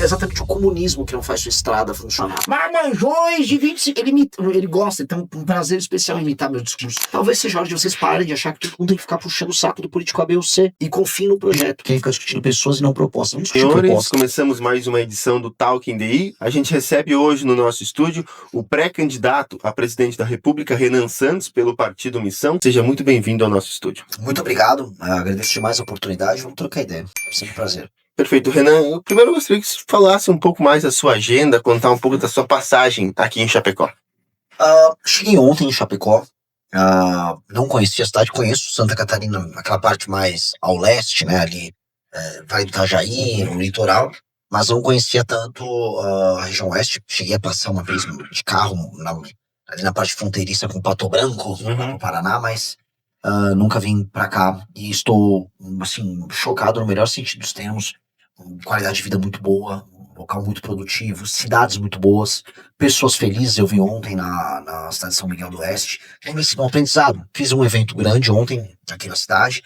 exatamente o comunismo que não faz sua estrada funcionar. Marmanjões de 25... Ele gosta, ele tem um prazer especial em imitar meus discursos. Talvez seja hora de vocês parem de achar que todo mundo tem que ficar puxando o saco do político A, B ou C e confiem no projeto. Quem fica discutindo pessoas e não propostas. Vamos discutir Senhores, começamos mais uma edição do Talking DI. A gente recebe hoje no nosso estúdio o pré-candidato a presidente da República, Renan Santos, pelo Partido Missão. Seja muito bem-vindo ao nosso estúdio. Muito obrigado, agradeço demais a oportunidade, vamos trocar ideia. Sempre um prazer. Perfeito, Renan. Eu primeiro gostaria que você falasse um pouco mais da sua agenda, contar um pouco da sua passagem aqui em Chapecó. Cheguei ontem em Chapecó, não conhecia a cidade, conheço Santa Catarina, aquela parte mais ao leste, né, ali, Vale do Itajaí, o litoral, mas não conhecia tanto a região oeste. Cheguei a passar uma vez de carro ali na parte fronteiriça com Pato Branco, no Paraná, mas nunca vim pra cá e estou, assim, chocado no melhor sentido dos termos. Qualidade de vida muito boa, um local muito produtivo, cidades muito boas, pessoas felizes. Eu vi ontem na cidade de São Miguel do Oeste, tem sido um aprendizado. Fiz um evento grande ontem aqui na cidade,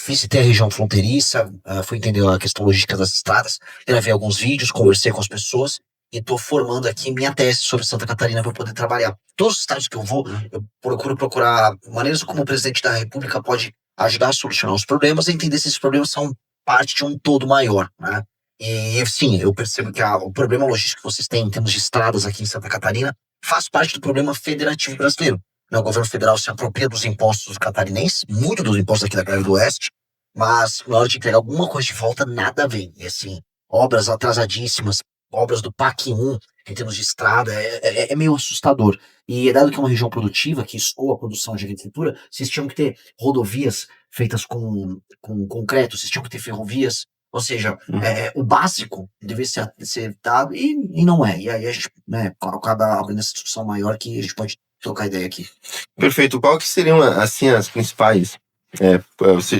visitei a região fronteiriça, fui entender a questão logística das estradas, gravei alguns vídeos, conversei com as pessoas e estou formando aqui minha tese sobre Santa Catarina para poder trabalhar. Todos os estados que eu vou, eu procuro procurar maneiras como o presidente da República pode ajudar a solucionar os problemas e entender se esses problemas são parte de um todo maior, né? E sim, eu percebo que o problema logístico que vocês têm em termos de estradas aqui em Santa Catarina faz parte do problema federativo brasileiro. O governo federal se apropria dos impostos catarinenses, muito dos impostos aqui da Grande do Oeste, mas na hora de entregar alguma coisa de volta, nada vem. E assim, obras atrasadíssimas, obras do PAC 1, em termos de estrada, é meio assustador. E dado que é uma região produtiva, que escoa a produção de agricultura, vocês tinham que ter rodovias feitas com concreto, vocês tinham que ter ferrovias, ou seja, o básico deveria ser dado e não é. E aí a gente acaba abrindo essa discussão maior que a gente pode trocar ideia aqui. Perfeito. Qual que seriam, assim, as principais...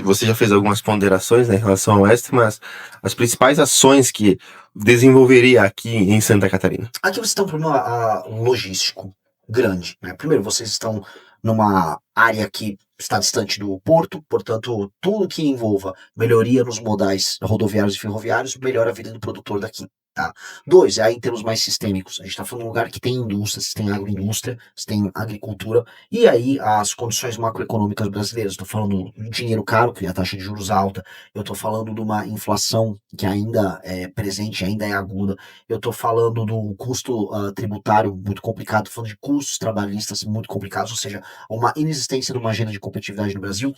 você já fez algumas ponderações, né, em relação ao Oeste, mas as principais ações que desenvolveria aqui em Santa Catarina? Aqui você tem um problema logístico grande, né? Primeiro, vocês estão numa área que está distante do porto, portanto, tudo que envolva melhoria nos modais rodoviários e ferroviários melhora a vida do produtor daqui. Tá? 2, aí em termos mais sistêmicos, a gente está falando de um lugar que tem indústria, você tem agroindústria, você tem agricultura, e aí as condições macroeconômicas brasileiras. Estou falando de dinheiro caro, que é a taxa de juros alta, eu estou falando de uma inflação que ainda é presente, ainda é aguda, eu estou falando do custo tributário muito complicado, estou falando de custos trabalhistas muito complicados, ou seja, uma inexistência de uma agenda de competitividade no Brasil.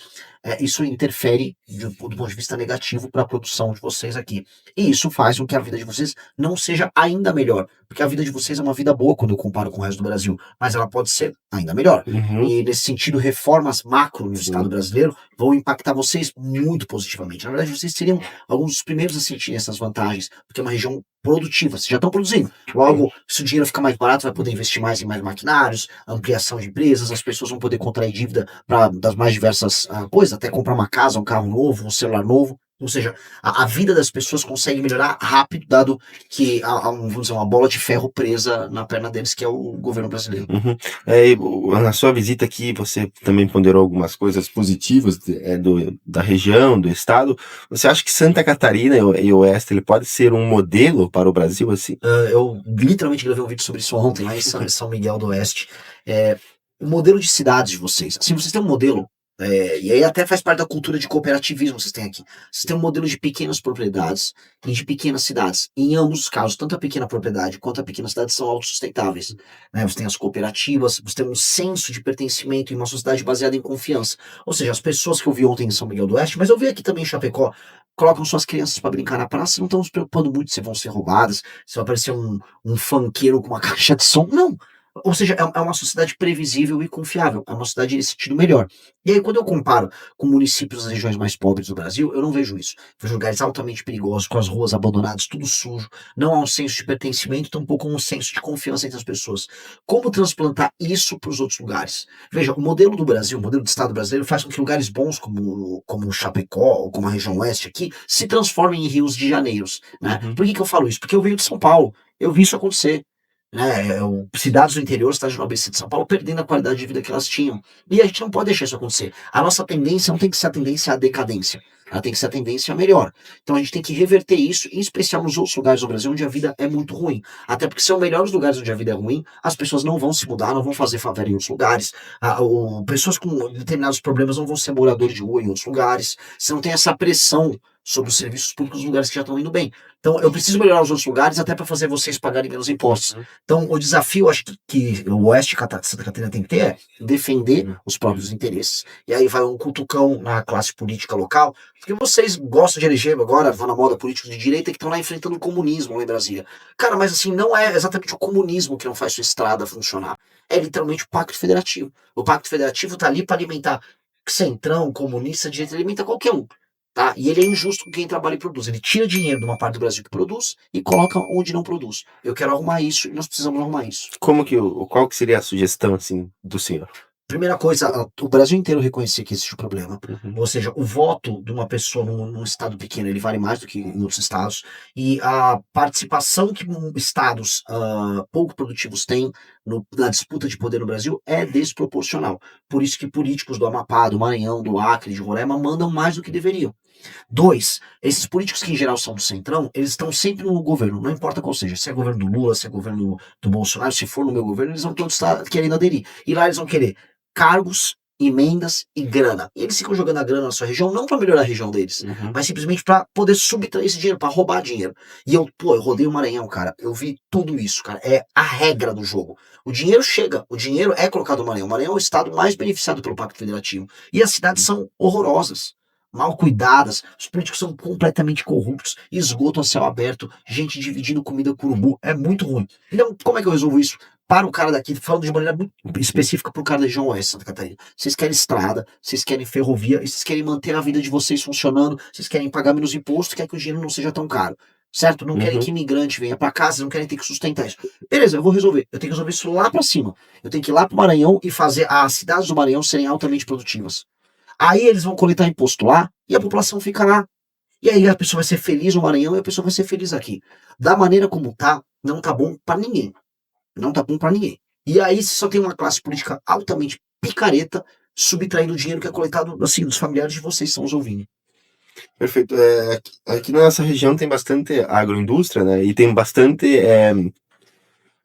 Isso interfere do ponto de vista negativo para a produção de vocês aqui, e isso faz com que a vida de vocês não seja ainda melhor, porque a vida de vocês é uma vida boa quando eu comparo com o resto do Brasil, mas ela pode ser ainda melhor. E nesse sentido, reformas macro no Estado brasileiro vão impactar vocês muito positivamente. Na verdade, vocês seriam alguns dos primeiros a sentir essas vantagens, porque é uma região produtiva, vocês já estão produzindo. Logo, se o dinheiro ficar mais barato, vai poder investir mais em mais maquinários, ampliação de empresas, as pessoas vão poder contrair dívida das mais diversas coisas, até comprar uma casa, um carro novo, um celular novo. Ou seja, a vida das pessoas consegue melhorar rápido, dado que há vamos dizer, uma bola de ferro presa na perna deles, que é o governo brasileiro. Na sua visita aqui, você também ponderou algumas coisas positivas da região, do estado. Você acha que Santa Catarina e o Oeste ele pode ser um modelo para o Brasil, assim? Eu literalmente gravei um vídeo sobre isso ontem, lá em São Miguel do Oeste. O modelo de cidades de vocês. Assim, vocês têm um modelo. E aí até faz parte da cultura de cooperativismo que vocês têm aqui. Vocês têm um modelo de pequenas propriedades e de pequenas cidades. E em ambos os casos, tanto a pequena propriedade quanto a pequena cidade são autossustentáveis. Né? Você tem as cooperativas, você tem um senso de pertencimento em uma sociedade baseada em confiança. Ou seja, as pessoas que eu vi ontem em São Miguel do Oeste, mas eu vi aqui também em Chapecó, colocam suas crianças para brincar na praça e não estão se preocupando muito se vão ser roubadas, se vai aparecer um funkeiro com uma caixa de som. Não! Ou seja, é uma sociedade previsível e confiável, é uma sociedade nesse sentido melhor. E aí, quando eu comparo com municípios das regiões mais pobres do Brasil, eu não vejo isso. Vejo lugares altamente perigosos, com as ruas abandonadas, tudo sujo, não há um senso de pertencimento, tampouco um senso de confiança entre as pessoas. Como transplantar isso para os outros lugares? Veja, o modelo do Brasil, o modelo do Estado brasileiro, faz com que lugares bons como Chapecó, ou como a região oeste aqui, se transformem em rios de janeiros. Né? Por que eu falo isso? Porque eu venho de São Paulo, eu vi isso acontecer. Cidades do interior, cidade do ABC de São Paulo, perdendo a qualidade de vida que elas tinham. E a gente não pode deixar isso acontecer. A nossa tendência não tem que ser a tendência à decadência. ela tem que ser a tendência melhor. Então a gente tem que reverter isso, em especial nos outros lugares do Brasil onde a vida é muito ruim. Até porque são melhores lugares onde a vida é ruim, as pessoas não vão se mudar, não vão fazer favela em outros lugares, pessoas com determinados problemas não vão ser moradores de rua em outros lugares, você não tem essa pressão sobre os serviços públicos nos lugares que já estão indo bem. Então, eu preciso melhorar os outros lugares até para fazer vocês pagarem menos impostos. Então, o desafio, acho que o Oeste de Santa Catarina tem que ter é defender os próprios interesses. E aí vai um cutucão na classe política local, porque vocês gostam de eleger agora, vão na moda políticos de direita que estão lá enfrentando o comunismo lá em Brasília. Cara, mas assim, não é exatamente o comunismo que não faz sua estrada funcionar. É literalmente o Pacto Federativo. O Pacto Federativo tá ali para alimentar centrão, comunista, direita, ele alimenta qualquer um. Tá? E ele é injusto com quem trabalha e produz. Ele tira dinheiro de uma parte do Brasil que produz e coloca onde não produz. Eu quero arrumar isso e nós precisamos arrumar isso. Qual que seria a sugestão, assim, do senhor? Primeira coisa, o Brasil inteiro reconhecer que existe um problema. Ou seja, o voto de uma pessoa num estado pequeno, ele vale mais do que em outros estados. E a participação que estados pouco produtivos têm na disputa de poder no Brasil é desproporcional. Por isso que políticos do Amapá, do Maranhão, do Acre, de Roraima mandam mais do que deveriam. 2, esses políticos que em geral são do Centrão, eles estão sempre no governo, não importa qual seja, se é governo do Lula, se é governo do Bolsonaro, se for no meu governo, eles vão todos estar querendo aderir. E lá eles vão querer cargos, emendas e grana. E eles ficam jogando a grana na sua região, não para melhorar a região deles, mas simplesmente para poder subtrair esse dinheiro, para roubar dinheiro. E eu rodei o Maranhão, cara, eu vi tudo isso, cara, é a regra do jogo. O dinheiro chega, o dinheiro é colocado no Maranhão. O Maranhão é o estado mais beneficiado pelo Pacto Federativo. E as cidades são horrorosas, mal cuidadas, os políticos são completamente corruptos, esgoto a céu aberto, gente dividindo comida com urubu, é muito ruim. Então, como é que eu resolvo isso? Para o cara daqui, falando de maneira muito específica para o cara da região oeste de Santa Catarina. Vocês querem estrada, vocês querem ferrovia, e vocês querem manter a vida de vocês funcionando, vocês querem pagar menos imposto, quer que o dinheiro não seja tão caro. Certo? Não querem que imigrante venha para cá, vocês não querem ter que sustentar isso. Beleza, eu vou resolver. Eu tenho que resolver isso lá para cima. Eu tenho que ir lá para o Maranhão e fazer as cidades do Maranhão serem altamente produtivas. Aí eles vão coletar imposto lá e a população fica lá. E aí a pessoa vai ser feliz no Maranhão e a pessoa vai ser feliz aqui. Da maneira como tá, não tá bom para ninguém. Não tá bom para ninguém. E aí você só tem uma classe política altamente picareta, subtraindo o dinheiro que é coletado assim, dos familiares de vocês que estão nos ouvindo. Perfeito. Aqui na nossa região tem bastante agroindústria, né? E tem bastante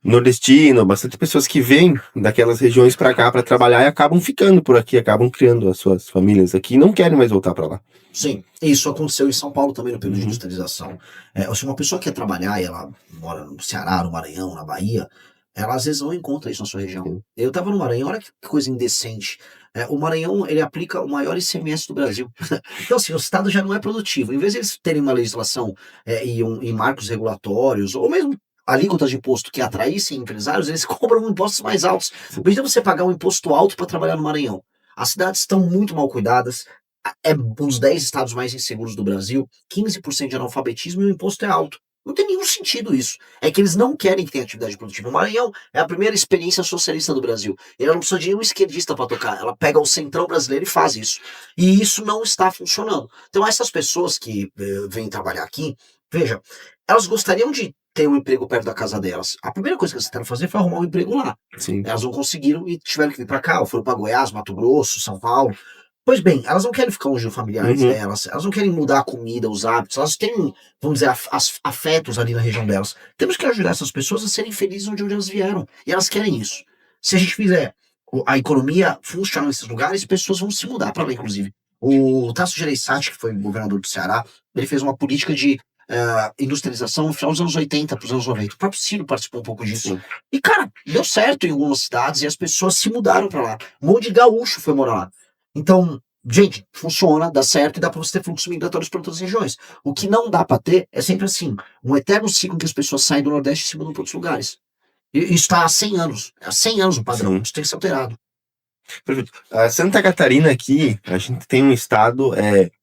nordestino, bastante pessoas que vêm daquelas regiões para cá para trabalhar e acabam ficando por aqui, acabam criando as suas famílias aqui e não querem mais voltar para lá. Sim, isso aconteceu em São Paulo também no período de industrialização. Se uma pessoa quer trabalhar e ela mora no Ceará, no Maranhão, na Bahia, ela às vezes não encontra isso na sua região. Sim. Eu tava no Maranhão, olha que coisa indecente. O Maranhão, ele aplica o maior ICMS do Brasil. Então, assim, o Estado já não é produtivo. Em vez de eles terem uma legislação e marcos regulatórios, ou mesmo alíquotas de imposto que atraíssem empresários, eles cobram impostos mais altos. Em vez de você pagar um imposto alto para trabalhar no Maranhão, as cidades estão muito mal cuidadas, é um dos 10 estados mais inseguros do Brasil, 15% de analfabetismo e o imposto é alto. Não tem nenhum sentido isso. É que eles não querem que tenha atividade produtiva. O Maranhão é a primeira experiência socialista do Brasil. Ele não precisa de nenhum esquerdista para tocar. Ela pega o centrão brasileiro e faz isso. E isso não está funcionando. Então essas pessoas que vêm trabalhar aqui, veja, elas gostariam de ter um emprego perto da casa delas. A primeira coisa que elas tentaram fazer foi arrumar um emprego lá. Sim. Elas não conseguiram e tiveram que vir para cá, ou foram para Goiás, Mato Grosso, São Paulo. Pois bem, elas não querem ficar longe do familiares delas, elas não querem mudar a comida, os hábitos, elas têm, vamos dizer, afetos ali na região delas. Temos que ajudar essas pessoas a serem felizes onde elas vieram, e elas querem isso. Se a gente fizer a economia funcionar nesses lugares, pessoas vão se mudar para lá, inclusive. O Tasso Gereissati, que foi governador do Ceará, ele fez uma política de industrialização no final dos anos 80 para os anos 90. O próprio Ciro participou um pouco disso. Sim. E, cara, deu certo em algumas cidades e as pessoas se mudaram para lá. Um monte de gaúcho foi morar lá. Então, gente, funciona, dá certo e dá para você ter fluxos migratórios para outras regiões. O que não dá para ter é sempre assim, um eterno ciclo em que as pessoas saem do Nordeste e se mudam para outros lugares. E isso está há 100 anos. Há 100 anos o padrão. Sim. Isso tem que ser alterado. Perfeito. A Santa Catarina aqui, a gente tem um estado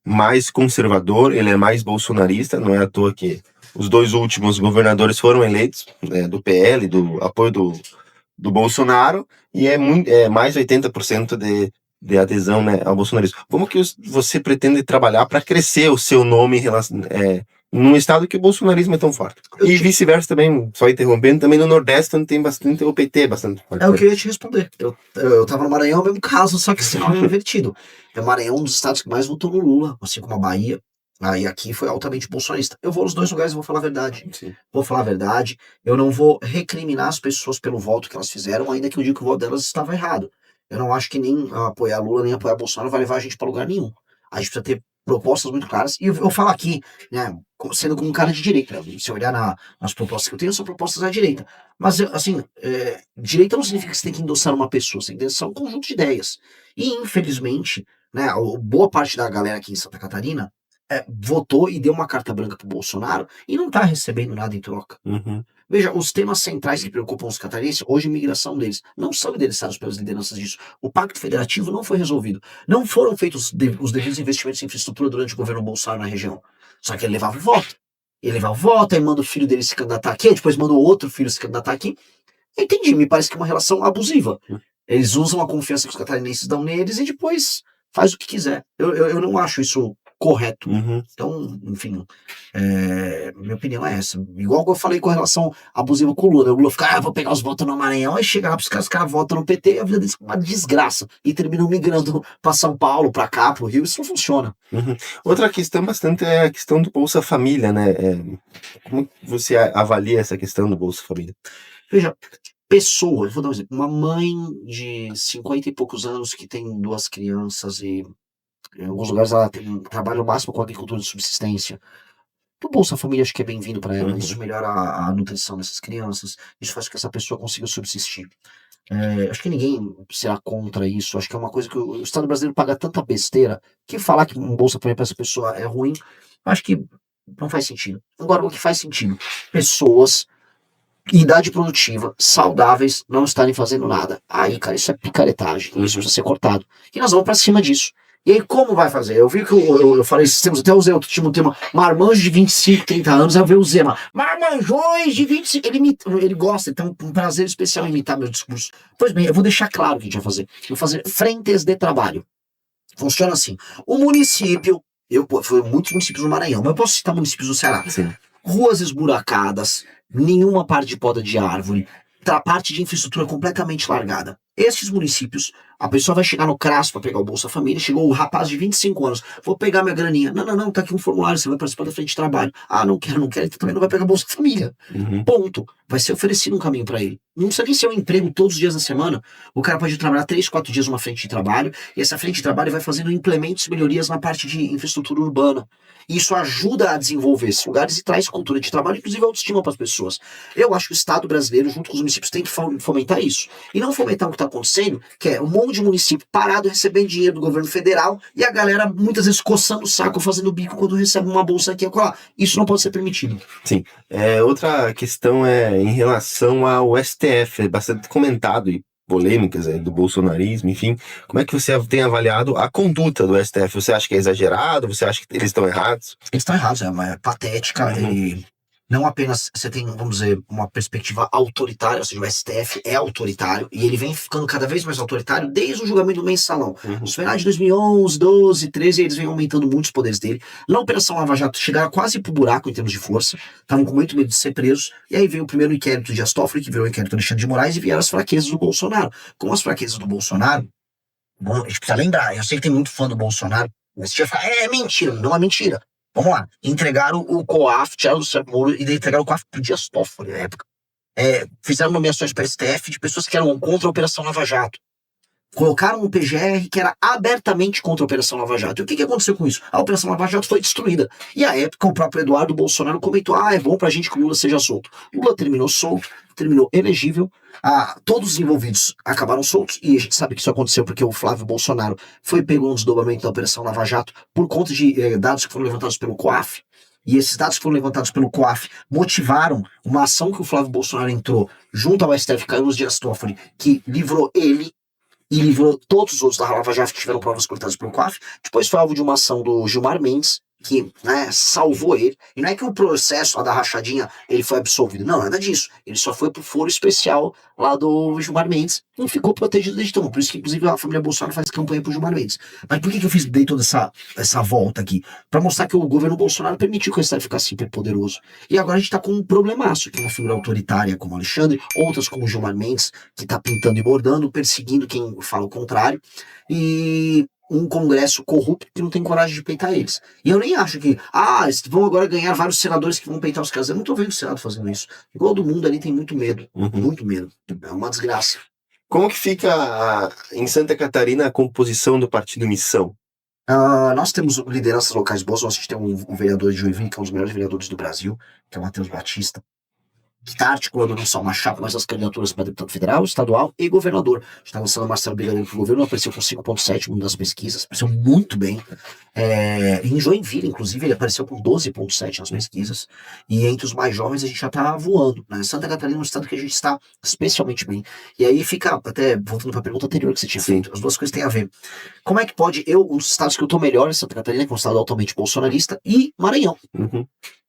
mais conservador, ele é mais bolsonarista, não é à toa que os 2 últimos governadores foram eleitos do PL, do apoio do Bolsonaro, e é mais 80% de adesão, né, ao bolsonarismo. Como que você pretende trabalhar para crescer o seu nome num estado que o bolsonarismo é tão forte. E vice-versa também, só interrompendo, também no Nordeste, onde tem bastante o PT, bastante forte. É o que eu ia te responder. Eu tava no Maranhão, é o mesmo caso, só que sinal é invertido. O Maranhão é um dos estados que mais votou no Lula, assim como a Bahia. Aí aqui foi altamente bolsonarista. Eu vou nos dois lugares e vou falar a verdade. Sim. Vou falar a verdade. Eu não vou recriminar as pessoas pelo voto que elas fizeram, ainda que eu diga que o voto delas estava errado. Eu não acho que nem apoiar Lula, nem apoiar Bolsonaro vai levar a gente para lugar nenhum. A gente precisa ter propostas muito claras. E eu vou falar aqui, né, sendo como um cara de direita. Se olhar nas propostas que eu tenho, são propostas à direita. Mas, assim, direita não significa que você tem que endossar uma pessoa, você tem que endossar um conjunto de ideias. E, infelizmente, né, boa parte da galera aqui em Santa Catarina votou e deu uma carta branca pro Bolsonaro e não tá recebendo nada em troca. Uhum. Veja, os temas centrais que preocupam os catarinenses, hoje a imigração deles, não são endereçados pelas lideranças disso. O Pacto Federativo não foi resolvido. Não foram feitos os devidos investimentos em infraestrutura durante o governo Bolsonaro na região. Só que ele levava o voto. Ele levava o voto, aí manda o filho dele se candidatar aqui, aí depois manda o outro filho se candidatar aqui. Entendi, me parece que é uma relação abusiva. Eles usam a confiança que os catarinenses dão neles e depois faz o que quiser. Eu não acho isso correto. Uhum. Então, enfim, minha opinião é essa. Igual que eu falei com relação abusiva com o Lula. O Lula fica, vou pegar os votos no Maranhão, aí chega lá pros caras, os caras votam no PT, a vida deles é uma desgraça. E terminam migrando pra São Paulo, pra cá, pro Rio, isso não funciona. Uhum. Outra questão bastante é a questão do Bolsa Família, né? Como você avalia essa questão do Bolsa Família? Veja, pessoas, vou dar um exemplo, uma mãe de 50 e poucos anos que tem 2 crianças e em alguns lugares ela trabalha o máximo com agricultura de subsistência. O Bolsa Família acho que é bem-vindo para ela, isso melhora a nutrição dessas crianças, isso faz com que essa pessoa consiga subsistir. Acho que ninguém será contra isso, acho que é uma coisa que o Estado brasileiro paga tanta besteira que falar que um Bolsa Família para essa pessoa é ruim, acho que não faz sentido. Agora, o que faz sentido? Pessoas em idade produtiva, saudáveis, não estarem fazendo nada. Aí, cara, isso é picaretagem, isso precisa ser cortado. E nós vamos para cima disso. E aí, como vai fazer? Eu vi que eu falei esses termos, até usei outro tipo de tema, marmanjos de 25, 30 anos, aí eu vi o Zema, marmanjões de 25, ele gosta, ele tem um prazer especial em imitar meu discurso. Pois bem, eu vou deixar claro o que a gente vai fazer. Eu vou fazer frentes de trabalho. Funciona assim, o município, foi muitos municípios no Maranhão, mas eu posso citar municípios do Ceará. Sim. Ruas esburacadas, nenhuma parte de poda de árvore, parte de infraestrutura completamente largada. Esses municípios, a pessoa vai chegar no CRAS para pegar o Bolsa Família, chegou o rapaz de 25 anos, vou pegar minha graninha. Não, tá aqui um formulário, você vai participar da frente de trabalho. Não quero, então também não vai pegar Bolsa Família. Uhum. Ponto. Vai ser oferecido um caminho para ele. Não precisa nem ser um emprego todos os dias da semana. O cara pode trabalhar 3, 4 dias numa frente de trabalho, e essa frente de trabalho vai fazendo implementos e melhorias na parte de infraestrutura urbana. Isso ajuda a desenvolver esses lugares e traz cultura de trabalho, inclusive autoestima para as pessoas. Eu acho que o Estado brasileiro, junto com os municípios, tem que fomentar isso. E não fomentar o que está acontecendo, que é um monte de município parado recebendo dinheiro do governo federal e a galera muitas vezes coçando o saco, fazendo bico quando recebe uma bolsa aqui e acolá. Isso não pode ser permitido. Sim. Outra questão é em relação ao STF, é bastante comentado e polêmicas do bolsonarismo, enfim. Como é que você tem avaliado a conduta do STF? Você acha que é exagerado? Você acha que eles estão errados? Eles estão errados, é patética. E não apenas você tem, vamos dizer, uma perspectiva autoritária, ou seja, o STF é autoritário e ele vem ficando cada vez mais autoritário desde o julgamento do mensalão. Os penais de 2011, 12, 13, eles vêm aumentando muito os poderes dele. Na Operação Lava Jato chegaram quase pro buraco em termos de força, estavam com muito medo de ser presos, e aí veio o primeiro inquérito de Dias Toffoli, que virou o inquérito do Alexandre de Moraes, e vieram as fraquezas do Bolsonaro. Com as fraquezas do Bolsonaro, bom, a gente precisa lembrar, eu sei que tem muito fã do Bolsonaro, mas você fala, é mentira, não é mentira. Vamos lá, entregaram o COAF, tiraram do Sérgio Moro e entregaram o COAF pro Dias Toffoli na época. Fizeram nomeações para STF de pessoas que eram contra a Operação Lava Jato. Colocaram um PGR que era abertamente contra a Operação Lava Jato. E o que aconteceu com isso? A Operação Lava Jato foi destruída. E à época o próprio Eduardo Bolsonaro comentou, é bom pra gente que o Lula seja solto. Lula terminou solto, terminou elegível, todos os envolvidos acabaram soltos, e a gente sabe que isso aconteceu porque o Flávio Bolsonaro foi pego no desdobramento da Operação Lava Jato por conta de dados que foram levantados pelo COAF, e esses dados que foram levantados pelo COAF motivaram uma ação que o Flávio Bolsonaro entrou junto ao STF, caiu nos Dias Toffoli, que livrou ele e livrou todos os outros da Lava Jato que tiveram provas coletadas pelo COAF. Depois foi alvo de uma ação do Gilmar Mendes, que, né, salvou ele. E não é que o processo lá da rachadinha ele foi absolvido. Não, nada disso. Ele só foi pro foro especial lá do Gilmar Mendes. Não ficou protegido desde então. Por isso que, inclusive, a família Bolsonaro faz campanha pro Gilmar Mendes. Mas por que eu dei toda essa volta aqui? Pra mostrar que o governo Bolsonaro permitiu que o Estado ficasse super poderoso. E agora a gente tá com um problemaço, que é uma figura autoritária como Alexandre, outras como o Gilmar Mendes, que tá pintando e bordando, perseguindo quem fala o contrário. E um congresso corrupto que não tem coragem de peitar eles. E eu nem acho que, vão agora ganhar vários senadores que vão peitar os caras. Eu não tô vendo o Senado fazendo isso. Igual do mundo ali tem muito medo. Muito medo. É uma desgraça. Como que fica em Santa Catarina a composição do Partido Missão? Nós temos lideranças locais boas. Nós tem um vereador de Joinville, que é um dos melhores vereadores do Brasil, que é o Matheus Batista, que está articulando não só uma chapa, mas as candidaturas para deputado federal, estadual e governador. Está lançando Marcelo Brigadeiro para o governo, apareceu com 5,7 das pesquisas, apareceu muito bem. Em Joinville, inclusive, ele apareceu com 12,7 nas pesquisas. E entre os mais jovens, a gente já está voando. Né? Santa Catarina é um estado que a gente está especialmente bem. E aí fica, até voltando para a pergunta anterior que você tinha feito, as duas coisas têm a ver. Como é que pode, os estados que eu estou melhor é Santa Catarina, que é um estado altamente bolsonarista, e Maranhão.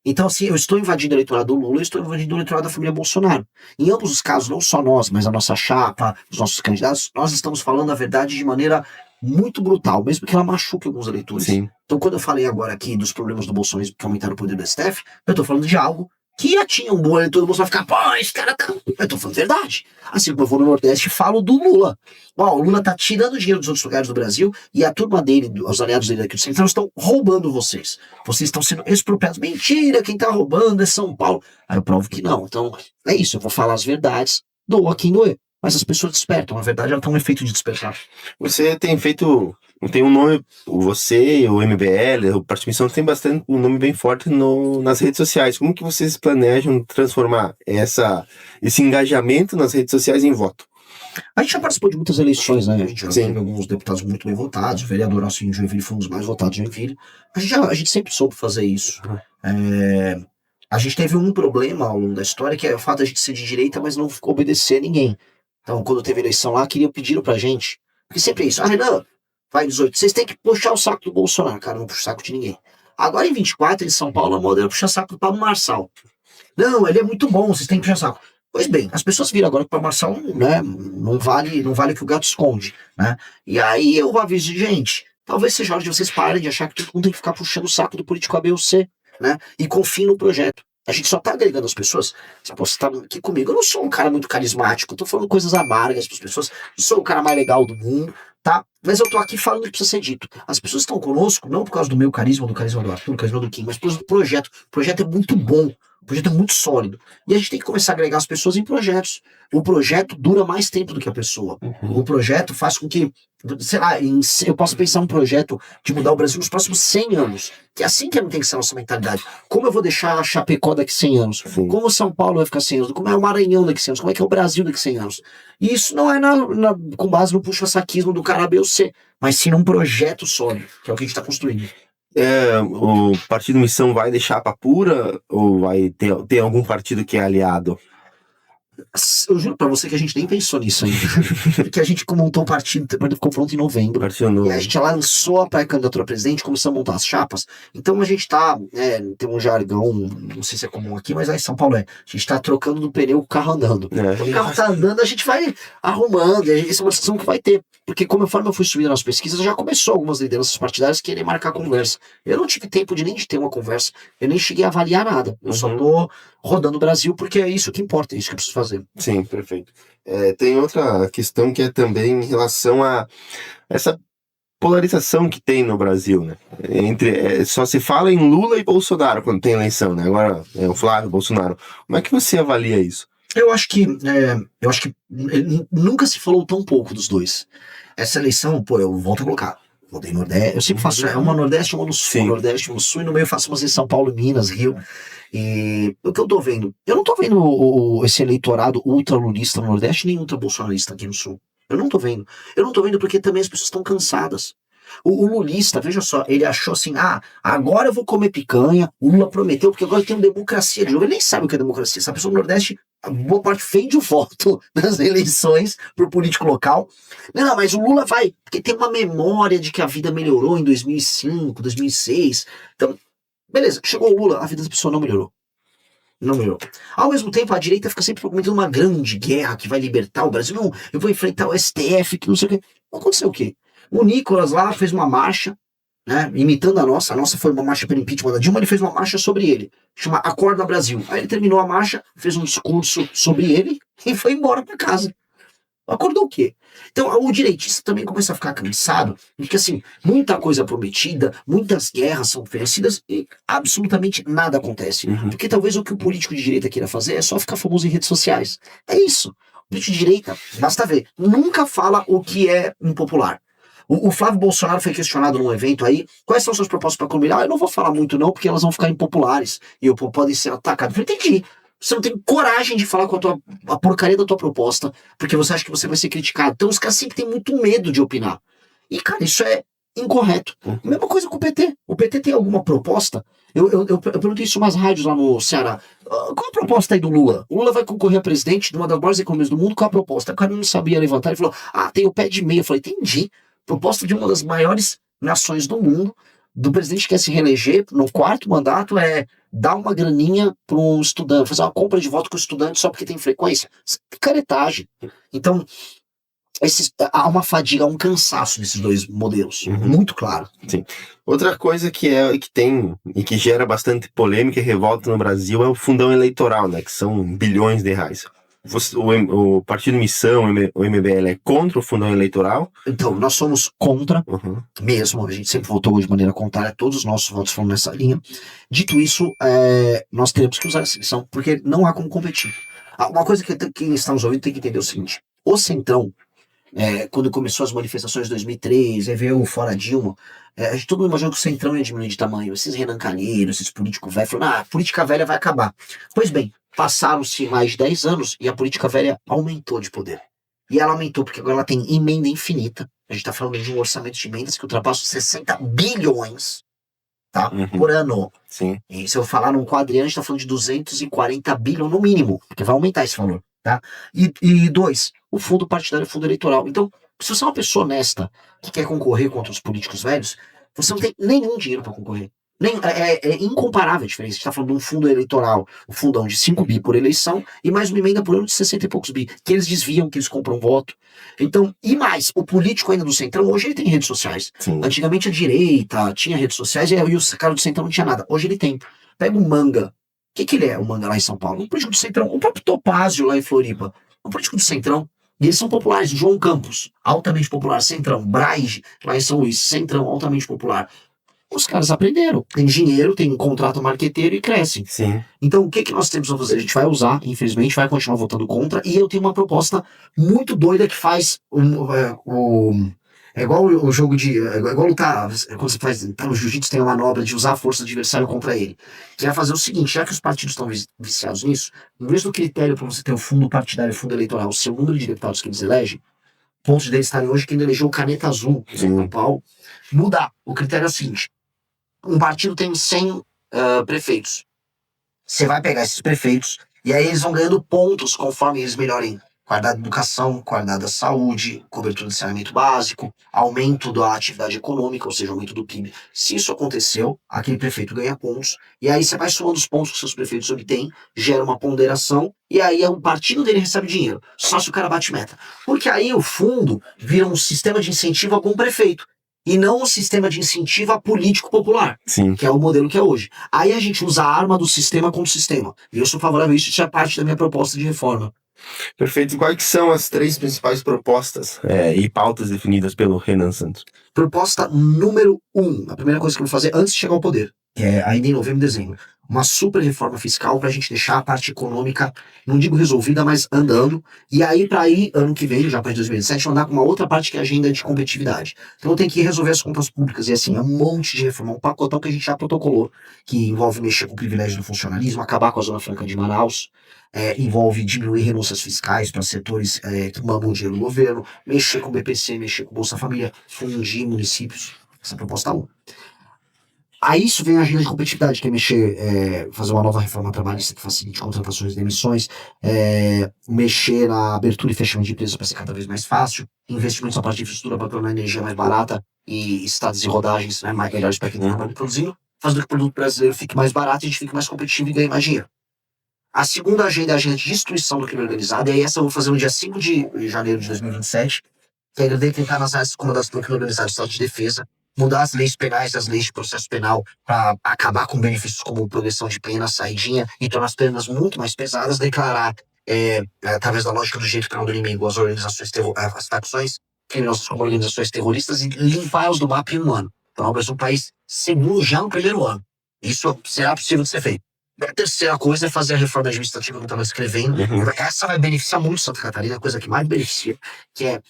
Então, assim, eu estou invadindo o eleitorado do Lula, eu estou invadindo o eleitorado da família Bolsonaro. Em ambos os casos, não só nós, mas a nossa chapa, os nossos candidatos, nós estamos falando a verdade de maneira muito brutal, mesmo que ela machuque alguns eleitores. Sim. Então, quando eu falei agora aqui dos problemas do Bolsonaro que aumentaram o poder do STF, eu estou falando de algo que já tinha um bom eleitor do Bolsonaro ficar, pô, esse cara tá... Eu tô falando verdade. Assim como eu vou no Nordeste e falo do Lula. O Lula tá tirando dinheiro dos outros lugares do Brasil e a turma dele, os aliados dele aqui do Centrão, estão roubando vocês. Vocês estão sendo expropriados. Mentira, quem tá roubando é São Paulo. Aí eu provo que não. Então, é isso. Eu vou falar as verdades, doa quem doer. Mas as pessoas despertam. A verdade, ela tem um efeito de despertar. Você tem feito... Tem um nome, você, o MBL, o Partido Missão tem bastante um nome bem forte nas redes sociais. Como que vocês planejam transformar esse engajamento nas redes sociais em voto? A gente já participou de muitas eleições, né? A gente já teve alguns deputados muito bem votados. O vereador nosso em Joinville foi um dos mais votados de Joinville. A gente sempre soube fazer isso. A gente teve um problema ao longo da história, que é o fato de a gente ser de direita, mas não obedecer a ninguém. Então, quando teve eleição lá, pediram pra gente. Porque sempre é isso. Renan, vai 18. Vocês têm que puxar o saco do Bolsonaro, cara. Não puxa o saco de ninguém. Agora em 24, em São Paulo, a moda era puxar o saco do Pablo Marçal. Não, ele é muito bom, vocês têm que puxar o saco. Pois bem, as pessoas viram agora que o Pablo Marçal, né, não vale o que o gato esconde, né? E aí eu aviso, gente, talvez seja hora de vocês parem de achar que todo mundo tem que ficar puxando o saco do político A, B ou C, né? E confiem no projeto. A gente só tá agregando as pessoas. Você tá aqui comigo. Eu não sou um cara muito carismático. Eu tô falando coisas amargas pras pessoas. Não sou o cara mais legal do mundo, tá? Mas eu tô aqui falando o que precisa ser dito. As pessoas estão conosco, não por causa do meu carisma, do carisma do Arthur, do carisma do Kim, mas por causa do projeto. O projeto é muito bom. O projeto é muito sólido. E a gente tem que começar a agregar as pessoas em projetos. O projeto dura mais tempo do que a pessoa. O projeto faz com que, sei lá, eu posso pensar um projeto de mudar o Brasil nos próximos 100 anos. Que é assim que tem que ser a nossa mentalidade. Como eu vou deixar a Chapecó daqui 100 anos? Como o São Paulo vai ficar 100 anos? Como é o Maranhão daqui 100 anos? Como é que é o Brasil daqui 100 anos? E isso não é com base no puxa-saquismo do cara B ou C, mas sim num projeto sólido, que é o que a gente está construindo. O Partido Missão vai deixar pra pura ou vai ter algum partido que é aliado? Eu juro pra você que a gente nem pensou nisso ainda. Porque a gente montou um partido, ficou pronto em novembro. E a gente lançou a pré-candidatura a presidente, começamos a montar as chapas. Então a gente tá, tem um jargão, não sei se é comum aqui, mas aí em São Paulo a gente tá trocando do pneu com o carro andando. O carro tá andando, a gente vai arrumando, essa é uma discussão que vai ter. Porque conforme eu fui subindo nas pesquisas, já começou algumas lideranças partidárias querer marcar conversa. Eu não tive tempo nem de ter uma conversa, eu nem cheguei a avaliar nada. Eu só tô rodando o Brasil porque é isso que importa, é isso que eu preciso fazer. Sim, perfeito. Tem outra questão que é também em relação a essa polarização que tem no Brasil, né? Só se fala em Lula e Bolsonaro quando tem eleição, né? Agora é o Flávio, Bolsonaro. Como é que você avalia isso? Eu acho que nunca se falou tão pouco dos dois. Essa eleição, eu volto a colocar. Votei no Nordeste, eu sempre faço uma Nordeste, uma no Sul, Nordeste, uma no Sul, e no meio eu faço umas em São Paulo, Minas, Rio. E o que eu tô vendo? Eu não tô vendo esse eleitorado ultra-lulista no Nordeste, nem ultra-bolsonarista aqui no Sul. Eu não tô vendo. Eu não tô vendo porque também as pessoas estão cansadas. O lulista, veja só, ele achou assim, agora eu vou comer picanha, o Lula prometeu, porque agora tem democracia de novo. Ele nem sabe o que é democracia. Essa pessoa no Nordeste, a boa parte vende o voto nas eleições por político local. Não, mas o Lula vai, porque tem uma memória de que a vida melhorou em 2005, 2006. Então, Beleza, chegou o Lula, a vida das pessoas não melhorou. Não melhorou. Ao mesmo tempo, a direita fica sempre comentando uma grande guerra que vai libertar o Brasil. Não, eu vou enfrentar o STF, que não sei o quê. Aconteceu o quê? O Nicolas lá fez uma marcha, né, imitando a nossa. A nossa foi uma marcha pelo impeachment da Dilma, ele fez uma marcha sobre ele, chama Acorda Brasil. Aí ele terminou a marcha, fez um discurso sobre ele e foi embora para casa. Acordou o quê? Então, o direitista também começa a ficar cansado, porque, assim, muita coisa prometida, muitas guerras são oferecidas e absolutamente nada acontece. Porque talvez o que o político de direita queira fazer é só ficar famoso em redes sociais. É isso. O político de direita, basta ver, nunca fala o que é impopular. O Flávio Bolsonaro foi questionado num evento aí, quais são suas propostas para economia? Eu não vou falar muito não, porque elas vão ficar impopulares e podem ser atacadas. Eu falei, entendi. Você não tem coragem de falar com a porcaria da tua proposta, porque você acha que você vai ser criticado. Então os caras sempre têm muito medo de opinar. E, cara, isso é incorreto. Mesma coisa com o PT. O PT tem alguma proposta? Eu perguntei isso em umas rádios lá no Ceará. Qual a proposta aí do Lula? O Lula vai concorrer a presidente de uma das maiores economias do mundo, qual a proposta? O cara não sabia levantar e falou, tem o pé de meia. Eu falei, entendi. Proposta de uma das maiores nações do mundo, do presidente que quer se reeleger no quarto mandato é dar uma graninha para um estudante, fazer uma compra de voto com o estudante só porque tem frequência. Isso é picaretagem. Então, há uma fadiga, há um cansaço desses dois modelos. Muito claro. Sim. Outra coisa que tem e que gera bastante polêmica e revolta no Brasil é o fundão eleitoral, né? Que são bilhões de reais. O Partido Missão, o MBL, é contra o fundão eleitoral? Então, nós somos contra, mesmo, a gente sempre votou de maneira contrária, todos os nossos votos foram nessa linha. Dito isso, nós teremos que usar essa lição, porque não há como competir. Uma coisa que quem está nos ouvindo tem que entender é o seguinte, o Centrão, quando começou as manifestações de 2003, aí veio o Fora Dilma, a gente todo mundo imaginou que o Centrão ia diminuir de tamanho, esses Renan Calheiros, esses políticos velhos, falaram, a política velha vai acabar. Pois bem, passaram-se mais de 10 anos e a política velha aumentou de poder. E ela aumentou porque agora ela tem emenda infinita. A gente está falando de um orçamento de emendas que ultrapassa os 60 bilhões, tá? Por ano. Sim. E se eu falar num quadriano, a gente está falando de 240 bilhões no mínimo, porque vai aumentar esse valor, tá? E dois, o fundo partidário é fundo eleitoral. Então, se você é uma pessoa honesta que quer concorrer contra os políticos velhos, você não tem nenhum dinheiro para concorrer. É incomparável a diferença. A gente está falando de um fundo eleitoral, um fundão de 5 bi por eleição e mais uma emenda por ano de 60 e poucos bi, que eles desviam, que eles compram voto. Então, e mais, o político ainda do Centrão, hoje ele tem redes sociais. Sim. Antigamente a direita tinha redes sociais e os caras do Centrão não tinha nada. Hoje ele tem. Pega o Manga. O que ele é, o Manga lá em São Paulo? Um político do Centrão. O próprio Topázio lá em Floripa. Um político do Centrão. E eles são populares. João Campos, altamente popular, Centrão. Braige, lá em São Luís, Centrão, altamente popular. Os caras aprenderam. Tem dinheiro, tem um contrato marqueteiro e crescem. Sim. Então, o que nós temos a fazer? A gente vai usar, infelizmente, vai continuar votando contra. E eu tenho uma proposta muito doida que faz é igual o jogo de... É igual lutar... Quando você tá no jiu-jitsu, tem a manobra de usar a força do adversário contra ele. Você vai fazer o seguinte, já que os partidos estão viciados nisso, no mesmo critério para você ter o fundo partidário e o fundo eleitoral, o seu número de deputados que eles elegem, pontos deles estarem hoje, quem elegeu caneta azul, em São Paulo, mudar. O critério é o seguinte, um partido tem 100 prefeitos. Você vai pegar esses prefeitos e aí eles vão ganhando pontos conforme eles melhorem qualidade da educação, qualidade da saúde, cobertura de saneamento básico, aumento da atividade econômica, ou seja, aumento do PIB. Se isso aconteceu, aquele prefeito ganha pontos, e aí você vai somando os pontos que seus prefeitos obtêm, gera uma ponderação, e aí o partido dele recebe dinheiro, só se o cara bate meta. Porque aí o fundo vira um sistema de incentivo a algum prefeito, e não um sistema de incentivo a político popular, Sim. que é o modelo que é hoje. Aí a gente usa a arma do sistema contra o sistema. E eu sou favorável a isso, isso é parte da minha proposta de reforma. Perfeito. Quais são as 3 principais propostas e pautas definidas pelo Renan Santos? Proposta número 1, a primeira coisa que eu vou fazer antes de chegar ao poder, que é ainda em novembro e dezembro, uma super reforma fiscal para a gente deixar a parte econômica, não digo resolvida, mas andando, e aí para aí, ano que vem, já para 2027, andar com uma outra parte que é a agenda de competitividade. Então tem que resolver as contas públicas, e assim, é um monte de reforma, um pacotão que a gente já protocolou, que envolve mexer com o privilégio do funcionalismo, acabar com a Zona Franca de Manaus, envolve diminuir renúncias fiscais para setores que mamam dinheiro do governo, mexer com o BPC, mexer com Bolsa Família, fundir municípios, essa é a proposta 1. A isso vem a agenda de competitividade, que é mexer, fazer uma nova reforma trabalhista que facilite contratações e demissões, mexer na abertura e fechamento de empresas para ser cada vez mais fácil, investimentos na parte de infraestrutura para tornar a energia mais barata e estados e rodagens, né, mais melhores para quem está produzindo, fazendo que o produto brasileiro fique mais barato e a gente fique mais competitivo e ganhe mais dinheiro. A segunda agenda é a agenda de destruição do crime organizado, e aí essa eu vou fazer no dia 5 de janeiro de 2027, que é tentar nas áreas comandadas pelo crime organizado, Estado de Defesa, mudar as leis penais, as leis de processo penal, para acabar com benefícios como progressão de pena, saidinha, e tornar as penas muito mais pesadas, declarar, através da lógica do direito penal do inimigo, as organizações, as facções criminosas como organizações terroristas, e limpar-os do mapa em um ano. Então, o Brasil é um país seguro já no primeiro ano. Isso será possível de ser feito. A terceira coisa é fazer a reforma administrativa que eu estava escrevendo. Essa vai beneficiar muito Santa Catarina, a coisa que mais beneficia, que é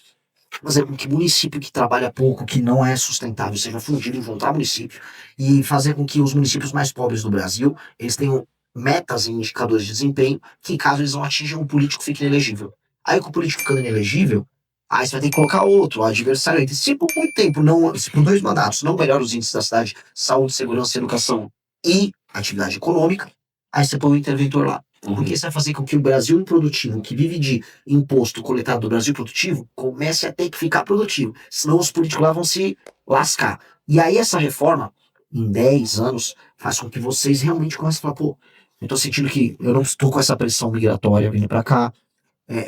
fazer com que município que trabalha pouco, que não é sustentável, seja fundido, juntar município, e fazer com que os municípios mais pobres do Brasil, eles tenham metas e indicadores de desempenho, que caso eles não atinjam, o político fique inelegível. Aí com o político ficando inelegível, aí você vai ter que colocar outro, o adversário. Se por muito tempo, se por 2 mandatos, não melhora os índices da cidade, saúde, segurança, educação e atividade econômica, aí você põe o interventor lá. Porque isso vai fazer com que o Brasil improdutivo, que vive de imposto coletado do Brasil produtivo, comece a ter que ficar produtivo. Senão os políticos lá vão se lascar. E aí essa reforma, em 10 anos, faz com que vocês realmente comecem a falar, pô, eu tô sentindo que eu não estou com essa pressão migratória vindo pra cá,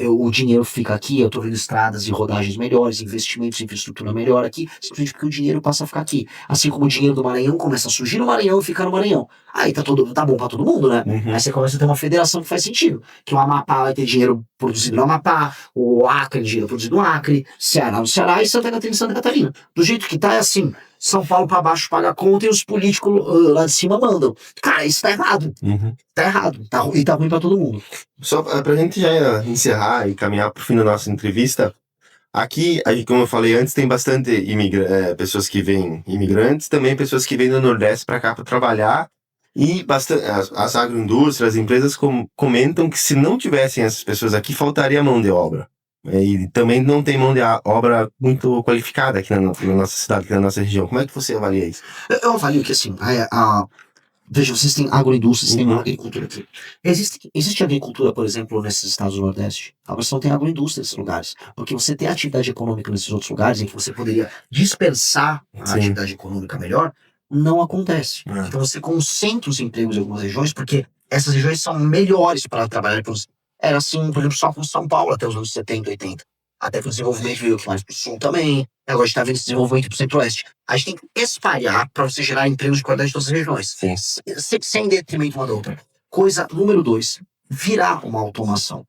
o dinheiro fica aqui, eu tô vendo estradas e rodagens melhores, investimentos em infraestrutura melhor aqui, simplesmente porque o dinheiro passa a ficar aqui. Assim como o dinheiro do Maranhão começa a surgir no Maranhão e ficar no Maranhão. Aí tá bom pra todo mundo, né? Aí você começa a ter uma federação que faz sentido. Que o Amapá vai ter dinheiro produzido no Amapá, o Acre dinheiro produzido no Acre, Ceará no Ceará e Santa Catarina em Santa Catarina. Do jeito que tá é assim, São Paulo pra baixo paga a conta e os políticos lá de cima mandam. Cara, isso tá errado. Tá errado. E tá ruim pra todo mundo. Só pra gente já encerrar e caminhar pro fim da nossa entrevista, aqui, como eu falei antes, tem bastante pessoas que vêm imigrantes, também pessoas que vêm do Nordeste para cá para trabalhar, e bastante, as agroindústrias, as empresas comentam que se não tivessem essas pessoas aqui, faltaria mão de obra. E também não tem mão de obra muito qualificada aqui na nossa cidade, aqui na nossa região. Como é que você avalia isso? Eu avalio que assim, veja, vocês têm agroindústria, vocês têm agricultura aqui. Existe agricultura, por exemplo, nesses estados do Nordeste? Você não tem agroindústria nesses lugares. Porque você tem atividade econômica nesses outros lugares em que você poderia dispersar a atividade econômica melhor, não acontece. Então você concentra os empregos em algumas regiões, porque essas regiões são melhores para trabalhar. Era assim, por exemplo, só com São Paulo até os anos 70, 80. Até que o desenvolvimento veio aqui mais pro sul também. Agora a gente tá vendo esse desenvolvimento pro centro-oeste. A gente tem que espalhar para você gerar empregos de qualidade em todas as regiões. Sem detrimento uma da outra. Coisa número 2, virar uma automação.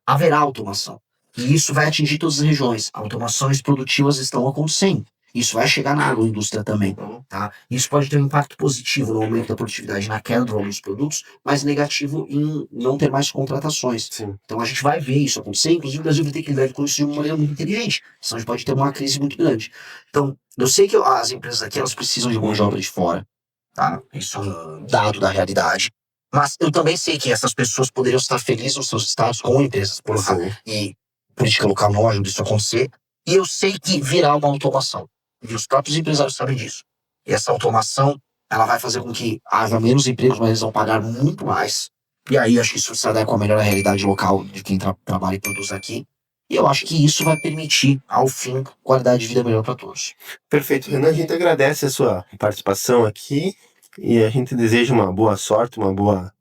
Haverá automação. E isso vai atingir todas as regiões. Automações produtivas estão acontecendo. Isso vai chegar na agroindústria também, tá? Isso pode ter um impacto positivo no aumento da produtividade, na queda do valor dos produtos, mas negativo em não ter mais contratações. Então a gente vai ver isso acontecer, inclusive o Brasil vai ter que lidar com isso de uma maneira muito inteligente, senão a gente pode ter uma crise muito grande. Então, eu sei que as empresas aqui, elas precisam de mão de obra de fora, tá? Isso é um dado da realidade. Mas eu também sei que essas pessoas poderiam estar felizes nos seus estados com empresas por lá, e política local não ajuda isso a acontecer. E eu sei que virá uma automação. E os próprios empresários sabem disso. E essa automação, ela vai fazer com que haja menos empregos, mas eles vão pagar muito mais. E aí, acho que isso se adequa melhor à realidade local de quem trabalha e produz aqui. E eu acho que isso vai permitir, ao fim, qualidade de vida melhor para todos. Perfeito, Renan. A gente agradece a sua participação aqui e a gente deseja uma boa sorte, uma boa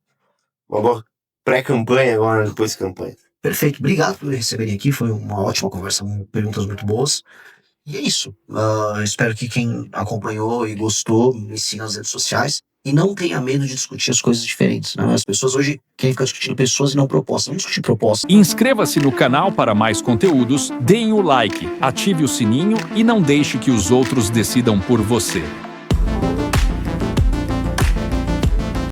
pré-campanha agora, depois da campanha. Perfeito. Obrigado por me receberem aqui. Foi uma ótima conversa, perguntas muito boas. E é isso. Espero que quem acompanhou e gostou me siga nas redes sociais. E não tenha medo de discutir as coisas diferentes, né? As pessoas hoje querem ficar discutindo pessoas e não propostas. Vamos discutir propostas. Inscreva-se no canal para mais conteúdos, deem o like, ative o sininho e não deixe que os outros decidam por você.